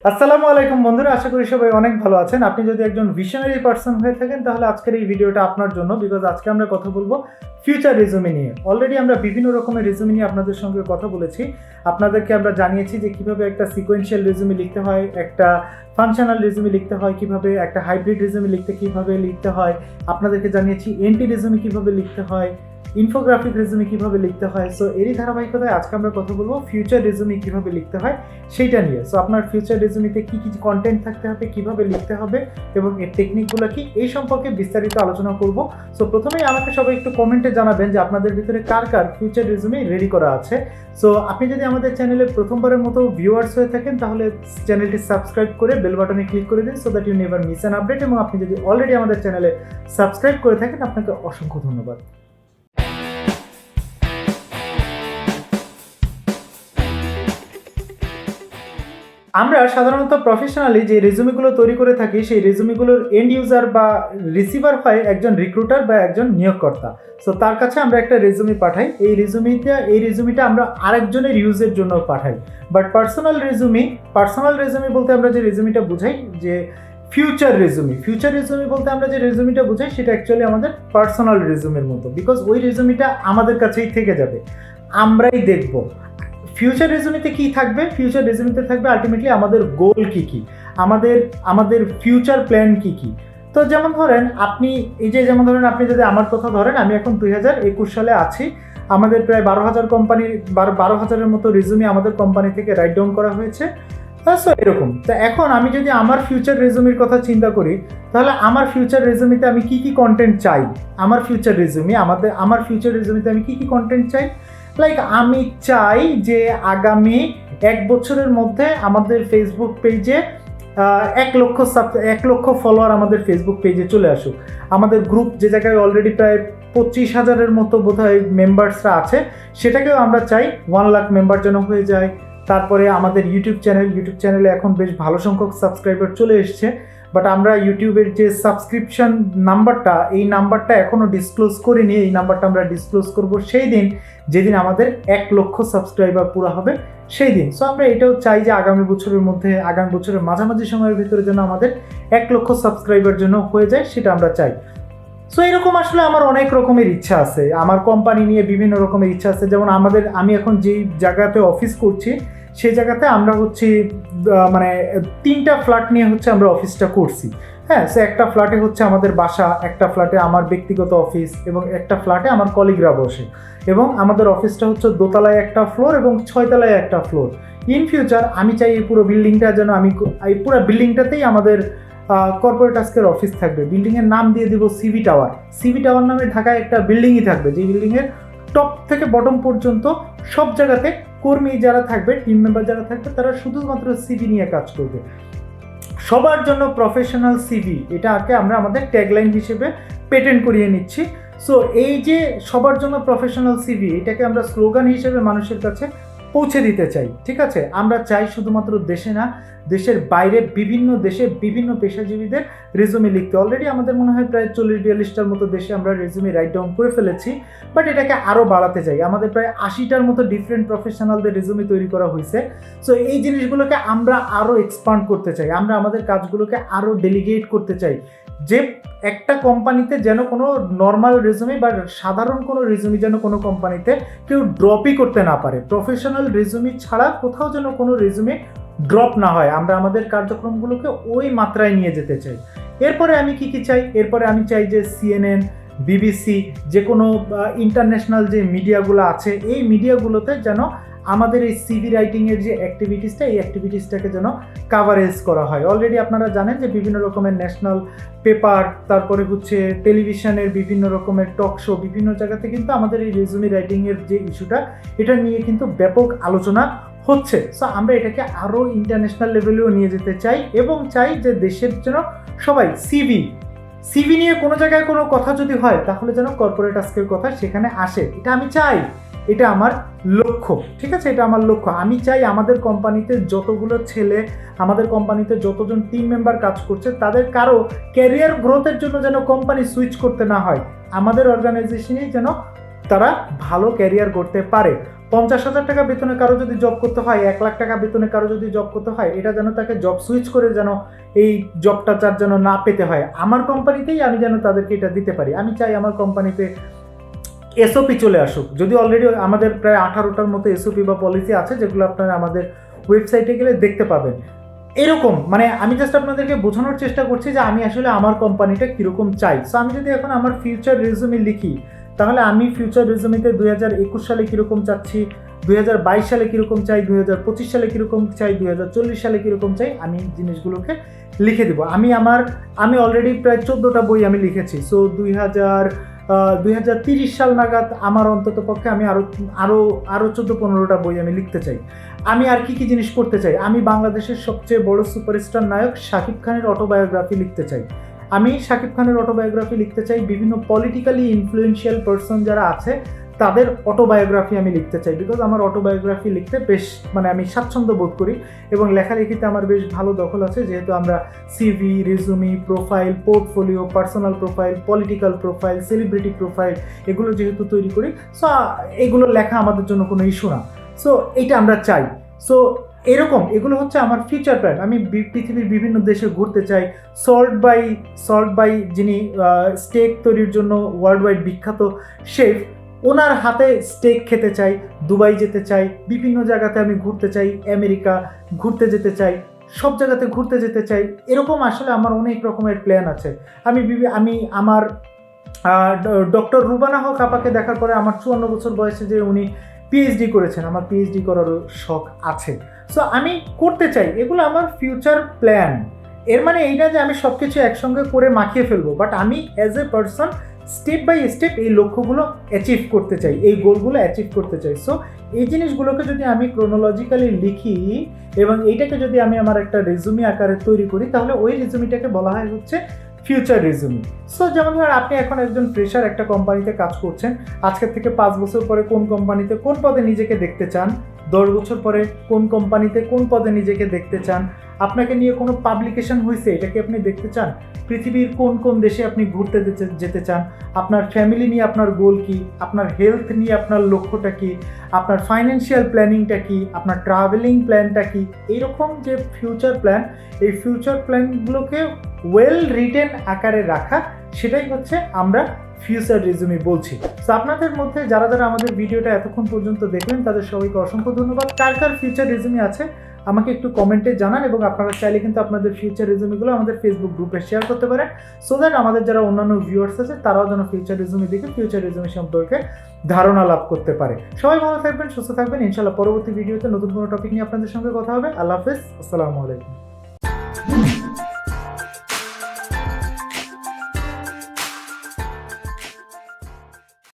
আসসালামু আলাইকুম বন্ধুরা, আশা করি সবাই অনেক ভালো আছেন। আপনি যদি একজন ভিশনারি পারসন হয়ে থাকেন তাহলে আজকের এই ভিডিওটা আপনার জন্য, বিকজ আজকে আমরা কথা বলবো ফিউচার রেজুমে নিয়ে। অলরেডি আমরা বিভিন্ন রকমের রেজুমে নিয়ে আপনাদের সঙ্গে কথা বলেছি। আপনাদেরকে আমরা জানিয়েছি যে কিভাবে একটা সিকোয়েন্সিয়াল রেজুমে লিখতে হয়, একটা ফাংশনাল রেজুমে লিখতে হয় কিভাবে, একটা হাইব্রিড রেজুমে কিভাবে লিখতে হয়। আপনাদেরকে জানিয়েছি এনটি রেজুমে কিভাবে লিখতে হয়, ইনফোগ্রাফিক রেজুমে কিভাবে লিখতে হয়। সো এরই ধারাবাহিকতায় আজকে আমরা কথা বলবো ফিউচার রেজুমে কিভাবে লিখতে হয় সেইটা নিয়ে। সো আপনার ফিউচার রেজুমেতে কী কী কন্টেন্ট থাকতে হবে, কিভাবে লিখতে হবে এবং এর টেকনিকগুলো কি, এই সম্পর্কে বিস্তারিত আলোচনা করব। সো প্রথমেই আমাকে সবাই একটু কমেন্টে জানাবেন যে আপনাদের ভিতরে কার কার ফিউচার রেজুমে রেডি করা আছে। সো আপনি যদি আমাদের চ্যানেলে প্রথমবারের মতো ভিউয়ার্স হয়ে থাকেন তাহলে চ্যানেলটি সাবস্ক্রাইব করে বেল বাটনে ক্লিক করে দিন, so that you never miss an update. এবং আপনি যদি অলরেডি আমাদের চ্যানেলে সাবস্ক্রাইব করে থাকেন আপনাকে অসংখ্য ধন্যবাদ। আমরা সাধারণত প্রফেশনালি যে রেজুমেগুলো তৈরি করে থাকি সেই রেজুমেগুলোর এন্ড ইউজার বা রিসিভার হয় একজন রিক্রুটার বা একজন নিয়োগকর্তা। সো তার কাছে আমরা একটা রেজুমি পাঠাই। এই রেজুমিটা আমরা আরেকজনের ইউজের জন্য পাঠাই। বাট পার্সোনাল রেজুমি বলতে আমরা যে রেজুমিটা বুঝাই, যে ফিউচার রেজুমি বলতে আমরা যে রেজুমিটা বুঝাই সেটা অ্যাকচুয়ালি আমাদের পার্সোনাল রেজুমের মতো, বিকজ ওই রেজুমিটা আমাদের কাছেই থেকে যাবে, আমরাই দেখব। ফিউচার রেজুমিতে কি থাকবে? ফিউচার রেজুমিতে থাকবে আলটিমেটলি আমাদের গোল কি কি, আমাদের ফিউচার প্ল্যান কি কি। তো যেমন ধরেন আপনি আপনি যদি আমার কথা ধরেন, আমি এখন 2021 সালে আছি। আমাদের প্রায় 12,000 মতো রেজুমি আমাদের কোম্পানি থেকে রাইট ডাউন করা হয়েছে। সো এরকম। তো এখন আমি যদি আমার ফিউচার রেজুমির কথা চিন্তা করি, তাহলে আমার ফিউচার রেজুমিতে আমি কি কি কন্টেন্ট চাই, আমার ফিউচার রেজুমিতে আমি কি কি কন্টেন্ট চাই। লাইক আমি চাই যে আগামী 1 বছরের মধ্যে আমাদের ফেসবুক পেজে 1 লক্ষ ফলোয়ার আমাদের ফেসবুক পেজে চলে আসুক। আমাদের গ্রুপ যে জায়গায় অলরেডি প্রায় 25,000-এর মতো বোধহয় মেম্বার্সরা আছে, সেটাকেও আমরা চাই 1 লাখ মেম্বার যেন হয়ে যায়। তারপরে আমাদের ইউটিউব চ্যানেলে এখন বেশ ভালো সংখ্যক সাবস্ক্রাইবার চলে এসছে। বাট আমরা ইউটিউবের যে সাবস্ক্রিপশন নাম্বারটা, এই নাম্বারটা এখনও ডিসক্লোজ করিনি। এই নাম্বারটা আমরা ডিসক্লোজ করব সেই দিন যেদিন আমাদের 1 লক্ষ সাবস্ক্রাইবার পুরো হবে সেই দিন। সো আমরা এটাও চাই যে আগামী বছরের মাঝামাঝি সময়ের ভিতরে যেন আমাদের 1 লক্ষ সাবস্ক্রাইবার যেন হয়ে যায়, সেটা আমরা চাই। সো এরকম আসলে আমার অনেক রকমের ইচ্ছা আছে, আমার কোম্পানি নিয়ে বিভিন্ন রকমের ইচ্ছা আছে। যেমন আমি এখন যেই জায়গাতে অফিস করছি সেই জায়গাতে আমরা মানে 3টা ফ্ল্যাট নিয়ে আমরা অফিসটা করছি। হ্যাঁ, সে একটা ফ্ল্যাটে আমাদের বাসা, একটা ফ্ল্যাটে আমার ব্যক্তিগত অফিস এবং একটা ফ্ল্যাটে আমার কলিগরা বসে। এবং আমাদের অফিসটা দোতলায় একটা ফ্লোর এবং 6 তলায় একটা ফ্লোর। ইন ফিউচার আমি চাই এই পুরো বিল্ডিংটা যেন এই পুরো বিল্ডিংটাতেই আমাদের কর্পোরেট আজকের অফিস থাকবে। বিল্ডিংয়ের নাম দিয়ে দিব সিভি টাওয়ার নামে ঢাকায় একটা বিল্ডিংই থাকবে, যে বিল্ডিংয়ের টপ থেকে বটম পর্যন্ত সব জায়গাতে কর্মী যারা থাকবে, টিম মেম্বার যারা থাকবে, তারা শুধুমাত্র সিভি নিয়ে কাজ করবে। সবার জন্য প্রফেশনাল সিভি, এটাকে আমরা আমাদের ট্যাগলাইন হিসেবে পেটেন্ট করিয়ে নিচ্ছি। সো এই যে সবার জন্য প্রফেশনাল সিভি, এটাকে আমরা স্লোগান হিসেবে মানুষের কাছে পৌঁছে দিতে চাই। ঠিক আছে, আমরা চাই শুধুমাত্র দেশে না, দেশের বাইরে বিভিন্ন দেশে বিভিন্ন পেশাজীবীদের রেজুমে লিখতে। অলরেডি আমাদের মনে হয় প্রায় 40-42টার মতো দেশে আমরা রেজুমে রাইট ডাউন করে ফেলেছি। বাট এটাকে আরও বাড়াতে চাই। আমাদের প্রায় 80টার মতো ডিফারেন্ট প্রফেশনালদের রেজুমে তৈরি করা হয়েছে। সো এই জিনিসগুলোকে আমরা আরও এক্সপান্ড করতে চাই, আমরা আমাদের কাজগুলোকে আরও ডেলিগেট করতে চাই, যে একটা কোম্পানিতে যেন কোনো নর্মাল রেজুমি বা সাধারণ কোনো রেজুমি যেন কোনো কোম্পানিতে কেউ ড্রপই করতে না পারে। প্রফেশনাল রেজুমি ছাড়া কোথাও যেন কোনো রেজুমি ড্রপ না হয়। আমরা আমাদের কার্যক্রমগুলোকে ওই মাত্রায় নিয়ে যেতে চাই। এরপরে আমি কি চাই? এরপরে আমি চাই যে CNN, BBC, যে কোনো ইন্টারন্যাশনাল যে মিডিয়াগুলো আছে, এই মিডিয়াগুলোতে যেন আমাদের এই সিভি রাইটিংয়ের যে অ্যাক্টিভিটিসটা, এই অ্যাক্টিভিটিসটাকে যেন কাভারেজ করা হয়। অলরেডি আপনারা জানেন যে বিভিন্ন রকমের ন্যাশনাল পেপার, তারপরে টেলিভিশনের বিভিন্ন রকমের টক শো, বিভিন্ন জায়গাতে কিন্তু আমাদের এই রেজুমি রাইটিংয়ের যে ইস্যুটা, এটা নিয়ে কিন্তু ব্যাপক আলোচনা হচ্ছে। সো আমরা এটাকে আরও ইন্টারন্যাশনাল লেভেলেও নিয়ে যেতে চাই এবং চাই যে দেশের যেন সবাই সিভি নিয়ে কোনো জায়গায় কোনো কথা যদি হয় তাহলে যেন কর্পোরেট আজকের কথা সেখানে আসে। এটা আমি চাই, এটা আমার লক্ষ্য। ঠিক আছে, এটা আমার লক্ষ্য। আমি চাই আমাদের কোম্পানিতে যতগুলো ছেলে, আমাদের কোম্পানিতে যতজন টিম মেম্বার কাজ করছে, তাদের কারো ক্যারিয়ার গ্রোথের জন্য যেন কোম্পানি সুইচ করতে না হয়। আমাদের অর্গানাইজেশনেই যেন তারা ভালো ক্যারিয়ার করতে পারে। 50,000 টাকা বেতনে কারো যদি জব করতে হয়, 1 লাখ টাকা বেতনে কারো যদি জব করতে হয়, এটা যেন তাকে জব সুইচ করে যেন এই জবটা তার যেন না পেতে হয়, আমার কোম্পানিতেই আমি যেন তাদেরকে এটা দিতে পারি। আমি চাই আমার কোম্পানিতে এসওপি চলে আসুক। যদি অলরেডি আমাদের প্রায় 18টার মতো এসওপি বা পলিসি আছে, যেগুলো আপনারা আমাদের ওয়েবসাইটে গেলে দেখতে পাবেন। এরকম মানে আমি জাস্ট আপনাদেরকে বোঝানোর চেষ্টা করছি যে আমি আসলে আমার কোম্পানিটা কীরকম চাই। সো আমি যদি এখন আমার ফিউচার রেজুমে লিখি, তাহলে আমি ফিউচার রেজুমেতে 2021 সালে কীরকম চাচ্ছি, 2022 সালে কীরকম চাই, 2025 সালে কীরকম চাই, 2040 সালে কীরকম চাই, আমি জিনিসগুলোকে লিখে দেবো। আমি অলরেডি প্রায় 14টা বই আমি লিখেছি। সো 2030 সাল নাগাদ আমার অন্তত পক্ষে আমি আরও 14-15টা বই আমি লিখতে চাই। আমি আর কি জিনিস করতে চাই, আমি বাংলাদেশের সবচেয়ে বড় সুপারস্টার নায়ক শাকিব খানের অটোবায়োগ্রাফি লিখতে চাই। আমি শাকিব খানের অটোবায়োগ্রাফি লিখতে চাই। বিভিন্ন পলিটিক্যালি ইনফ্লুয়েন্সিয়াল পারসন যারা আছে তাদের অটোবায়োগ্রাফি আমি লিখতে চাই, বিকজ আমার অটোবায়োগ্রাফি লিখতে বেশ মানে আমি স্বাচ্ছন্দ্য বোধ করি এবং লেখালেখিতে আমার বেশ ভালো দখল আছে, যেহেতু আমরা CV, resume, profile, portfolio, personal profile, political profile, celebrity profile এগুলো যেহেতু তৈরি করি, সো এগুলো লেখা আমাদের জন্য কোনো ইস্যু না। সো এইটা আমরা চাই। সো এগুলো হচ্ছে আমার ফিউচার প্ল্যান। আমি পৃথিবীর বিভিন্ন দেশে ঘুরতে চাই। সল্ট বাই যিনি স্টেক তৈরির জন্য ওয়ার্ল্ড ওয়াইড বিখ্যাত শেফ, ওনার হাতে স্টেক খেতে চাই, দুবাই যেতে চাই, বিভিন্ন জায়গাতে আমি ঘুরতে চাই, আমেরিকা ঘুরতে যেতে চাই, সব জায়গাতে ঘুরতে যেতে চাই। এরকম আসলে আমার অনেক রকমের প্ল্যান আছে। আমি আমার ডক্টর রুবানা হক আপাকে দেখার পরে আমার 54 বছর বয়সে যে উনি পিএইচডি করেছেন, আমার পিএইচডি করারও শখ আছে। সো আমি করতে চাই, এগুলো আমার ফিউচার প্ল্যান। এর মানে এই না যে আমি সব কিছু একসঙ্গে করে মাখিয়ে ফেলবো, বাট আমি as a person step by step এই লক্ষ্যগুলো অ্যাচিভ করতে চাই, এই গোলগুলো অ্যাচিভ করতে চাই। সো এই জিনিসগুলোকে যদি আমি ক্রোনোলজিক্যালি লিখি এবং এইটাকে যদি আমি আমার একটা রেজুমি আকারে তৈরি করি, তাহলে ওই রেজুমিটাকে বলা হয় হচ্ছে ফিউচার রেজুমি। সো যেমন ধর আপনি এখন একজন ফ্রেশার, একটা কোম্পানিতে কাজ করছেন, আজকের থেকে 5 বছর পরে কোন কোম্পানিতে কোন পদে নিজেকে দেখতে চান, 10 বছর পরে কোন কোম্পানিতে কোন পদে নিজেকে দেখতে চান, আপনাকে নিয়ে কোনো পাবলিকেশন হয়েছে এটা কি আপনি দেখতে চান, পৃথিবীর কোন কোন দেশে আপনি ঘুরতে যেতে চান, আপনার ফ্যামিলি নিয়ে আপনার গোল কি, আপনার হেলথ নিয়ে আপনার লক্ষ্যটা কি, আপনার ফাইন্যান্সিয়াল প্ল্যানিংটা কি, আপনার ট্রাভেলিং প্ল্যানটা কি, এইরকম যে ফিউচার প্ল্যান, এই ফিউচার প্ল্যানগুলোকে ওয়েল রিটেন আকারে রাখা, সেটাই হচ্ছে আমরা ফিউচার রেজুমি বলছি। তো আপনাদের মধ্যে যারা যারা আমাদের ভিডিওটা এতক্ষণ পর্যন্ত দেখলেন তাদের সবাইকে অসংখ্য ধন্যবাদ। কার কার ফিউচার রেজুমি আছে আমাকে একটু কমেন্টে জানান, এবং আপনারা চাইলে কিন্তু আপনাদের ফিউচার রেজুমিগুলো আমাদের ফেসবুক গ্রুপে শেয়ার করতে পারেন, সো দ্যাট আমাদের যারা অন্যান্য ভিউয়ার্স আছে তারাও যেন ফিউচার রেজুমি দেখে ফিউচার রেজুমি সম্পর্কে ধারণা লাভ করতে পারে। সবাই ভালো থাকবেন, সুস্থ থাকবেন। ইনশাআল্লাহ পরবর্তী ভিডিওতে নতুন কোনো টপিক নিয়ে আপনাদের সঙ্গে কথা হবে। আল্লাহ হাফেজ, আসসালামু আলাইকুম।